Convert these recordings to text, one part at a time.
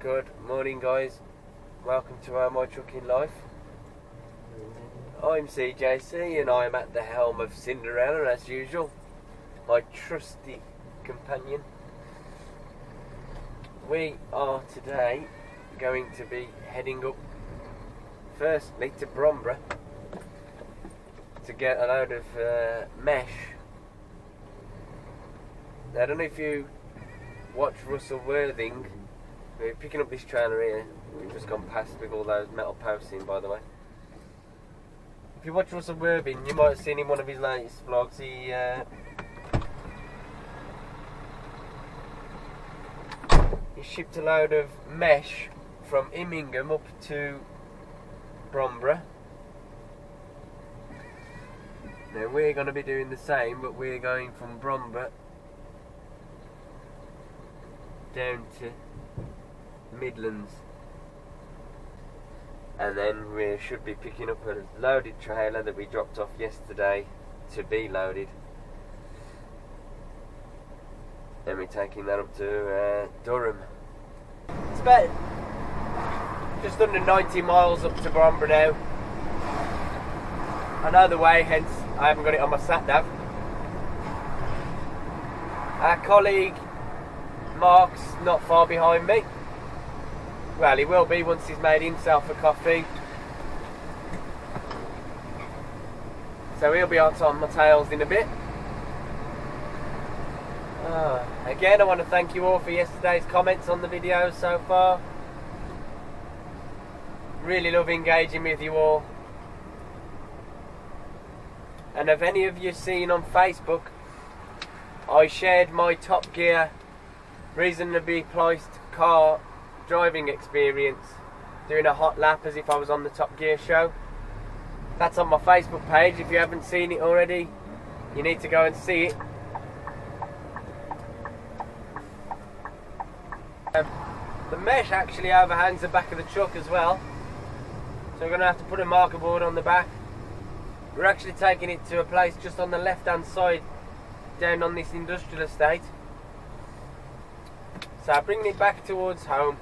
Good morning, guys. Welcome to My Trucking Life. I'm CJC and I'm at the helm of Cinderella as usual, my trusty companion. We are today going to be heading up firstly to Bromborough to get a load of mesh. Now, I don't know if you watch Russell Worthing. We're picking up this trailer here. We've just gone past with all those metal posts in, by the way. If you watch Russell Worthing, you might have seen in one of his latest vlogs. He shipped a load of mesh from Immingham up to Bromborough. Now we're going to be doing the same, but we're going from Bromborough down to Midlands, and then we should be picking up a loaded trailer that we dropped off yesterday to be loaded, and we're taking that up to Durham. It's about just under 90 miles up to Bromborough now. I know the way, hence I haven't got it on my sat nav. Our colleague Mark's not far behind me. Well, he will be once he's made himself a coffee. So he'll be on my tails in a bit. Again, I want to thank you all for yesterday's comments on the videos so far. Really love engaging with you all. And have any of you seen on Facebook, I shared my Top Gear reasonably priced car driving experience, doing a hot lap as if I was on the Top Gear show. That's on my Facebook page. If you haven't seen it already, you need to go and see it. The mesh actually overhangs the back of the truck as well, so we're going to have to put a marker board on the back. We're actually taking it to a place just on the left hand side down on this industrial estate, so bringing it back towards home.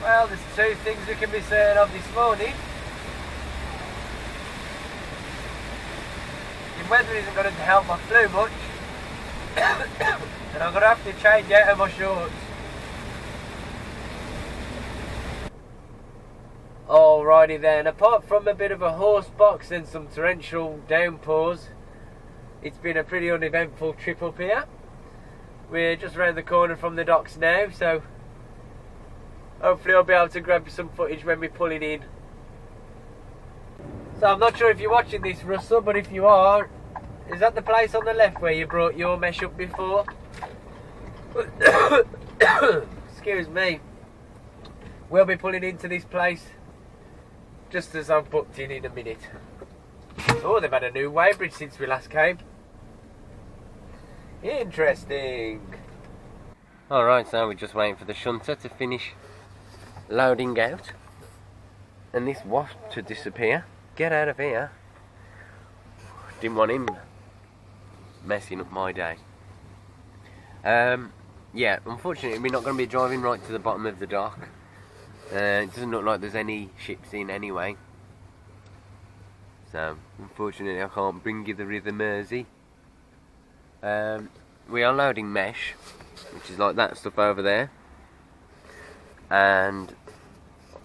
Well, there's two things we can be saying of this morning. The weather isn't going to help my flu much, and I'm going to have to change out of my shorts. Alrighty then, apart from a bit of a horse box and some torrential downpours, it's been a pretty uneventful trip up here. We're just round the corner from the docks now, so hopefully I'll be able to grab some footage when we pull it in. So I'm not sure if you're watching this, Russell, but if you are, is that the place on the left where you brought your mesh up before? Excuse me. We'll be pulling into this place just as I've booked in a minute. Oh, they've had a new weighbridge since we last came. Interesting. Alright, so we're just waiting for the shunter to finish loading out, and this wasp to disappear. Get out of here. Didn't want him messing up my day. Yeah, unfortunately we're not going to be driving right to the bottom of the dock. It doesn't look like there's any ships in anyway, so unfortunately I can't bring you the River Mersey. We are loading mesh, which is like that stuff over there, and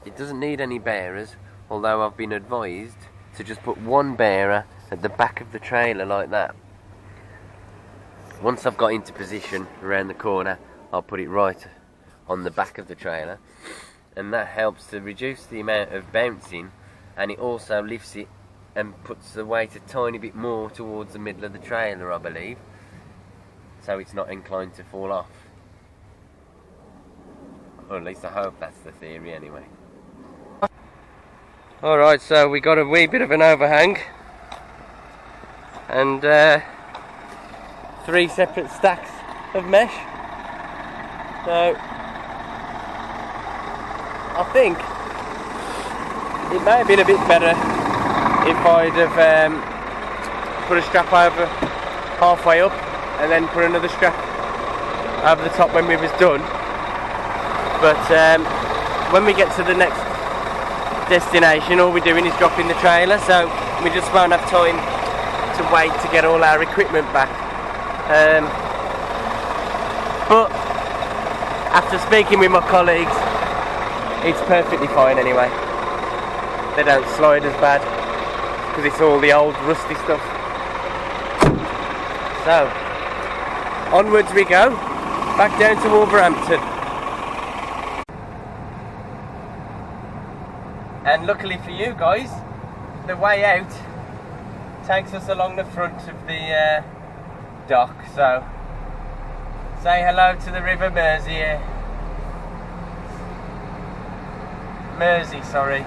it doesn't need any bearers, although I've been advised to just put one bearer at the back of the trailer like that. Once I've got into position around the corner, I'll put it right on the back of the trailer, and that helps to reduce the amount of bouncing, and it also lifts it and puts the weight a tiny bit more towards the middle of the trailer, I believe, so it's not inclined to fall off. Or at least I hope that's the theory anyway. Alright, so we got a wee bit of an overhang, and 3 separate stacks of mesh. So I think it may have been a bit better if I'd have put a strap over halfway up and then put another strap over the top when we was done. But when we get to the next destination, all we're doing is dropping the trailer, so we just won't have time to wait to get all our equipment back. But after speaking with my colleagues, it's perfectly fine anyway. They don't slide as bad because it's all the old rusty stuff. So onwards we go, back down to Wolverhampton. And luckily for you guys, the way out takes us along the front of the dock, so say hello to the River Mersey. Mersey, sorry.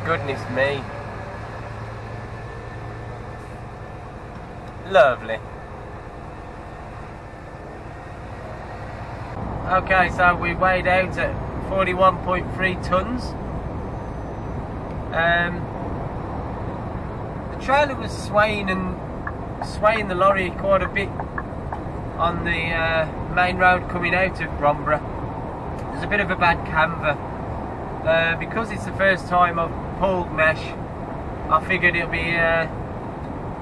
Goodness me. Lovely. Okay, so we weighed out at 41.3 tons. The trailer was swaying the lorry quite a bit on the main road coming out of Bromborough. There's a bit of a bad camber. Because it's the first time I've pulled mesh, I figured it'll be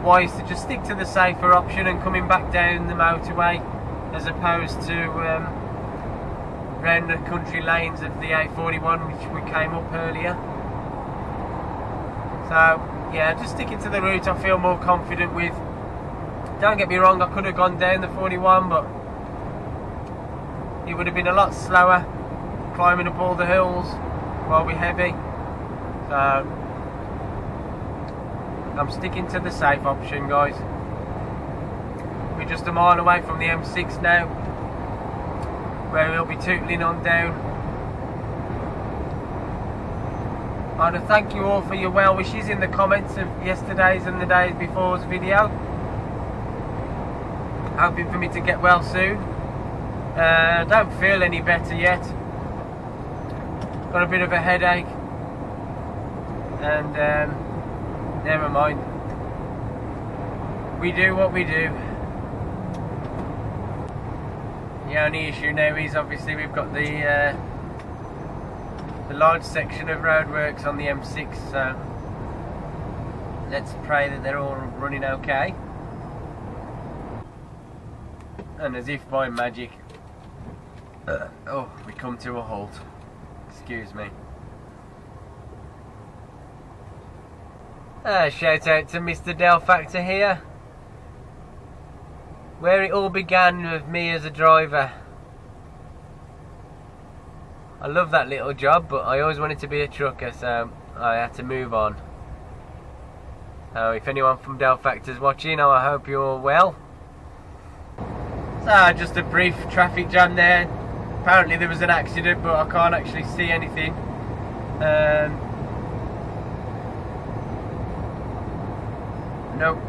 wise to just stick to the safer option and coming back down the motorway as opposed to round the country lanes of the A41 which we came up earlier. So yeah, just sticking to the route I feel more confident with. Don't get me wrong, I could have gone down the 41, but it would have been a lot slower climbing up all the hills while we're heavy. So I'm sticking to the safe option, guys. We're just a mile away from the M6 now, where we'll be tootling on down. I want to thank you all for your well wishes in the comments of yesterday's and the days before's video. Hoping for me to get well soon. Don't feel any better yet. Got a bit of a headache. And never mind. We do what we do. The only issue now is obviously we've got the large section of roadworks on the M6, so let's pray that they're all running okay. And as if by magic, we come to a halt. Excuse me. Shout out to Mr. Del Factor here, where it all began with me as a driver. I love that little job, but I always wanted to be a trucker, so I had to move on. So if anyone from Del Factor's watching, I hope you're all well. So just a brief traffic jam there. Apparently there was an accident, but I can't actually see anything. Nope.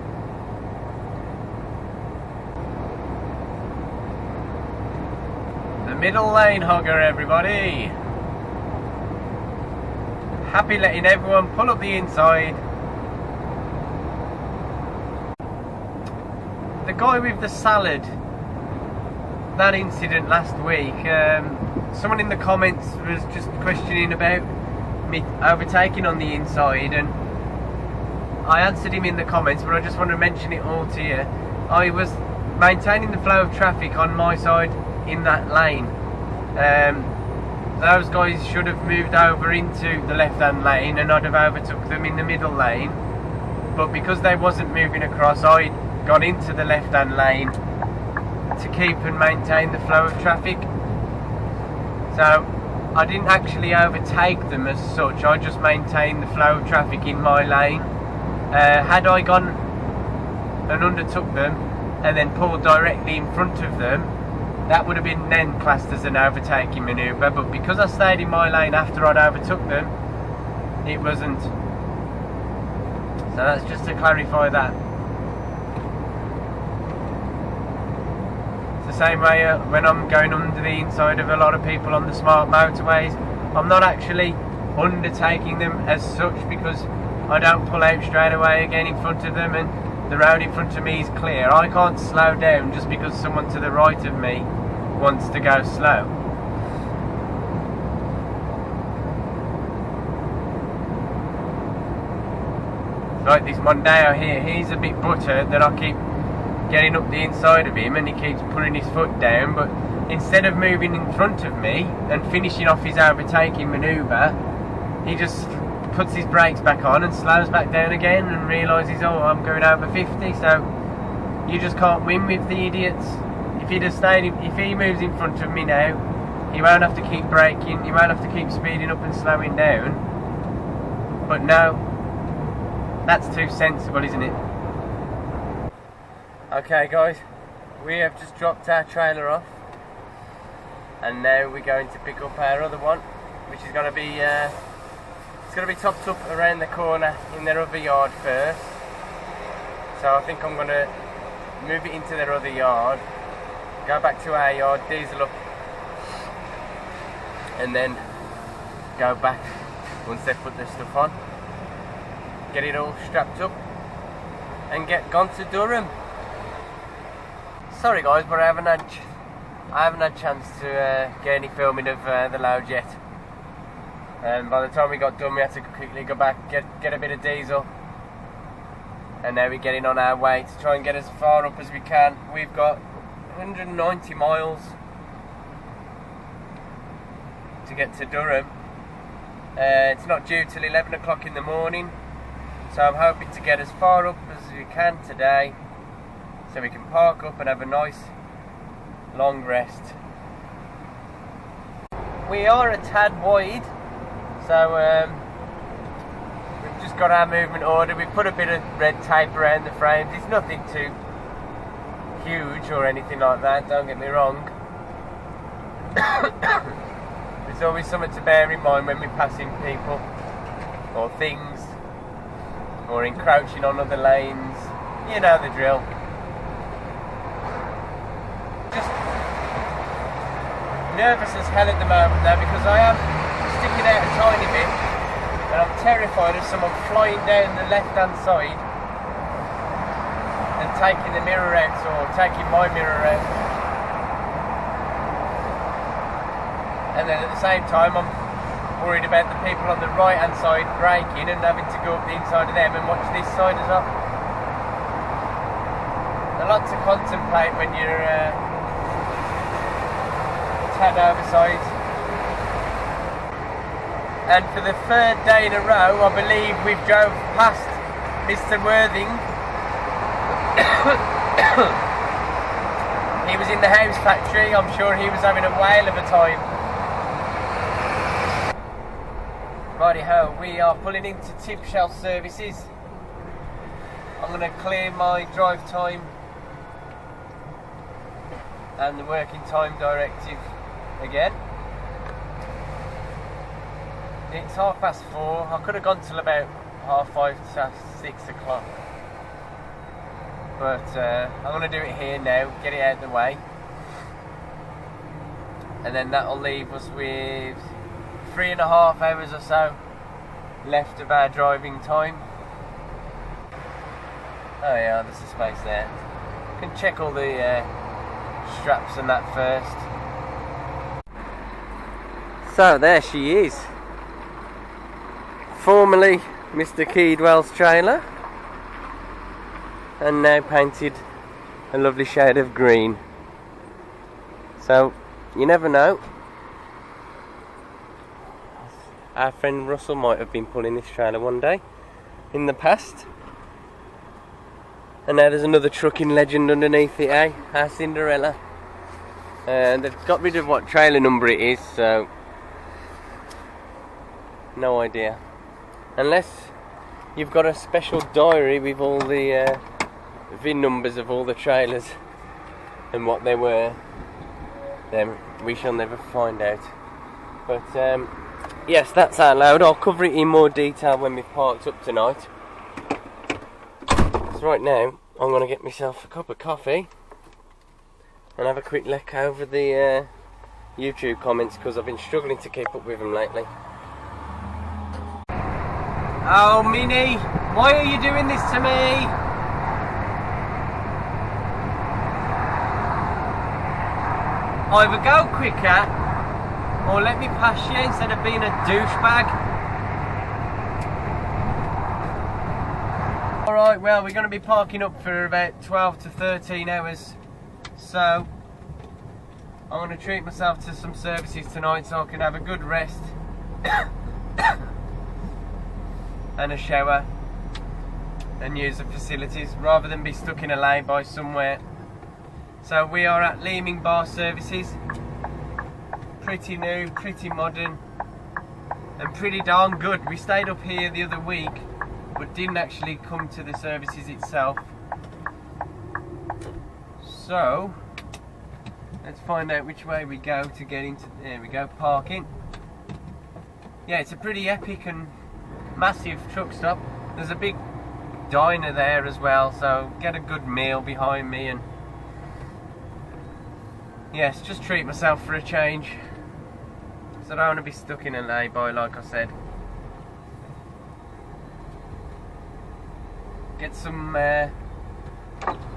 The middle lane hugger, everybody. Happy letting everyone pull up the inside. The guy with the salad, that incident last week, someone in the comments was just questioning about me overtaking on the inside, and I answered him in the comments, but I just want to mention it all to you. I was maintaining the flow of traffic on my side in that lane. Those guys should have moved over into the left hand lane and I'd have overtook them in the middle lane, but because they wasn't moving across, I got into the left hand lane to keep and maintain the flow of traffic. So I didn't actually overtake them as such, I just maintained the flow of traffic in my lane. Had I gone and undertook them and then pulled directly in front of them, that would have been then classed as an overtaking manoeuvre, but because I stayed in my lane after I'd overtook them, it wasn't. So that's just to clarify that. It's the same way when I'm going under the inside of a lot of people on the smart motorways. I'm not actually undertaking them as such because I don't pull out straight away again in front of them and the road in front of me is clear. I can't slow down just because someone to the right of me wants to go slow. Like this Mondeo here, he's a bit buttered that I keep getting up the inside of him and he keeps putting his foot down, but instead of moving in front of me and finishing off his overtaking manoeuvre, he just puts his brakes back on and slows back down again and realises, oh, I'm going over 50, so you just can't win with the idiots. If he'd have stayed, if he moves in front of me now, he won't have to keep braking, he won't have to keep speeding up and slowing down. But no, that's too sensible, isn't it? Okay guys, we have just dropped our trailer off and now we're going to pick up our other one, which is going to be it's going to be topped up around the corner in their other yard first. So I think I'm going to move it into their other yard, go back to our yard, diesel up, and then go back once they've put their stuff on, get it all strapped up and get gone to Durham. Sorry guys, but I haven't had chance to get any filming of the load yet. And by the time we got done, we had to quickly go back, get a bit of diesel, and now we're getting on our way to try and get as far up as we can. We've got 190 miles to get to Durham. It's not due till 11 o'clock in the morning, so I'm hoping to get as far up as we can today, so we can park up and have a nice long rest. We are a tad wide, so we've just got our movement order. We've put a bit of red tape around the frames. It's nothing too huge or anything like that, don't get me wrong. There's always something to bear in mind when we're passing people or things or encroaching on other lanes. You know the drill. Just nervous as hell at the moment though, because I am sticking out a tiny bit and I'm terrified of someone flying down the left hand side and taking the mirror out or taking my mirror out. And then at the same time I'm worried about the people on the right hand side braking and having to go up the inside of them and watch this side as well. A lot to contemplate when you're tad oversized. And for the third day in a row, I believe we've drove past Mr. Worthing. He was in the house factory. I'm sure he was having a whale of a time. Righty ho, we are pulling into Tip Shelf Services. I'm going to clear my drive time and the working time directive again. It's 4:30. I could have gone till about 5:30 to 6 o'clock, but I'm going to do it here now, get it out of the way, and then that'll leave us with 3.5 hours or so left of our driving time. Oh yeah, there's a space there. You can check all the straps and that first. So there she is, formerly Mr. Keedwell's trailer and now painted a lovely shade of green. So you never know, our friend Russell might have been pulling this trailer one day in the past. And now there's another trucking legend underneath it, eh? Our Cinderella. And they've got rid of what trailer number it is, so no idea. Unless you've got a special diary with all the VIN numbers of all the trailers and what they were, then we shall never find out. But yes, that's our load. I'll cover it in more detail when we've parked up tonight. So right now, I'm going to get myself a cup of coffee and have a quick look over the YouTube comments, because I've been struggling to keep up with them lately. Oh, Minnie, why are you doing this to me? either go quicker or let me pass you instead of being a douchebag. Alright, well, we're going to be parking up for about 12 to 13 hours, so I'm going to treat myself to some services tonight so I can have a good rest and a shower and use the facilities rather than be stuck in a lay-by somewhere. So we are at Leeming Bar Services. Pretty new, pretty modern and pretty darn good. We stayed up here the other week but didn't actually come to the services itself. So let's find out which way we go to get into, there we go, parking. Yeah, it's a pretty epic and massive truck stop. There's a big diner there as well, so get a good meal behind me and yes, just treat myself for a change. So I don't want to be stuck in a lay-by like I said. Get some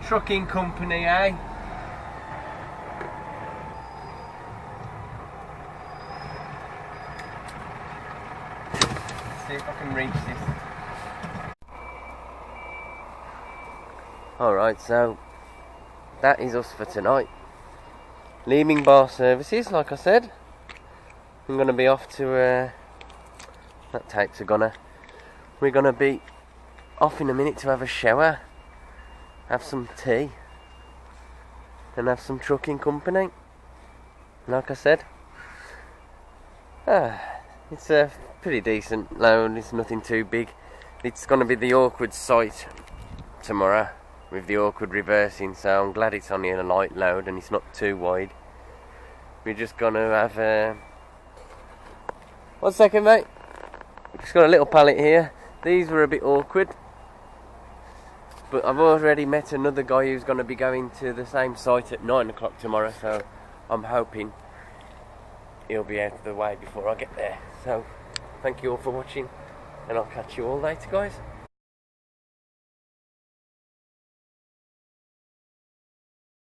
trucking company, eh? Let's see if I can reach this. Alright, so that is us for tonight. Leeming Bar Services, like I said. I'm going to be off to, that takes a gunner. We're going to be off in a minute to have a shower, have some tea, and have some trucking company. Like I said, it's a pretty decent load, it's nothing too big. It's going to be the awkward sight tomorrow with the awkward reversing, so I'm glad it's only a light load and it's not too wide. We're just going to have a... 1 second, mate. We've just got a little pallet here. These were a bit awkward, but I've already met another guy who's going to be going to the same site at 9 o'clock tomorrow, so I'm hoping he'll be out of the way before I get there. So thank you all for watching and I'll catch you all later, guys.